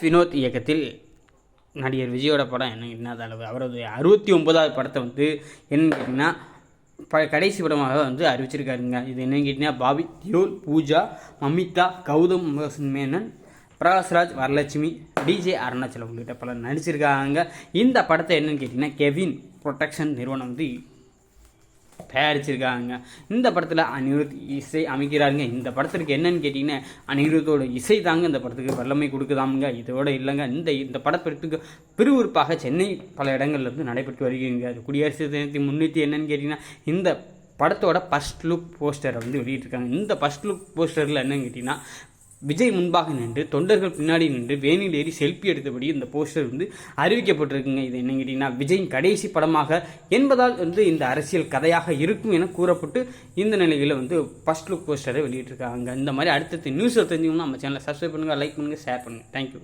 வினோத் இயக்கத்தில் நடிகர் விஜயோட படம் என்ன அளவு அவரது 69வது படத்தை வந்து என்னன்னு கேட்டிங்கன்னா கடைசி படமாக வந்து அறிவிச்சிருக்காருங்க. இது என்னன்னு கேட்டிங்கன்னா பாபி தியோல், பூஜா, மமிதா, கௌதம் மேனன், பிரகாஷ்ராஜ், வரலட்சுமி, டிஜே அருணாச்சலம் உள்ளிட்ட பலர் நடிச்சிருக்காங்க. இந்த படத்தை என்னன்னு கேட்டிங்கன்னா கெவின் ப்ரொடக்ஷன் நிறுவனம் வந்து தயாரிச்சிருக்காங்க. இந்த படத்தில் அனிருத் இசை அமைக்கிறாருங்க. இந்த படத்திற்கு என்னன்னு கேட்டிங்கன்னா அனிருத்தோட இசை தாங்க இந்த படத்துக்கு வல்லமை கொடுக்குதாமுங்க. இதோட இல்லைங்க, இந்த படப்படத்துக்கு பிரிவுறுப்பாக சென்னை பல இடங்கள்ல இருந்து நடைபெற்று வருகிறீங்க. அது குடியரசு தினத்தை முன்னிட்டு என்னன்னு கேட்டிங்கன்னா இந்த படத்தோட ஃபர்ஸ்ட் லுக் போஸ்டரை வந்து வெளியிட்டிருக்காங்க. இந்த ஃபர்ஸ்ட் லுக் போஸ்டரில் என்னன்னு கேட்டிங்கன்னா விஜய் முன்பாக நின்று தொண்டர்கள் பின்னாடி நின்று வேனில் ஏறி செல்ஃபி எடுத்தபடி இந்த போஸ்டர் வந்து அறிவிக்கப்பட்டிருக்குங்க. இது என்ன கேட்டிங்கன்னா விஜயின் கடைசி படமாக என்பதால் வந்து இந்த அரசியல் கதையாக இருக்கும் என கூறப்பட்டு இந்த நிலையில் வந்து ஃபர்ஸ்ட் லுக் போஸ்டரை வெளியிட்டிருக்காங்க. இந்த மாதிரி அடுத்தடுத்து நியூஸை தெரிஞ்சுக்கணும் நம்ம சேனலை சப்ஸ்கிரைப் பண்ணுங்கள், லைக் பண்ணுங்கள், ஷேர் பண்ணுங்கள். தேங்க்யூ.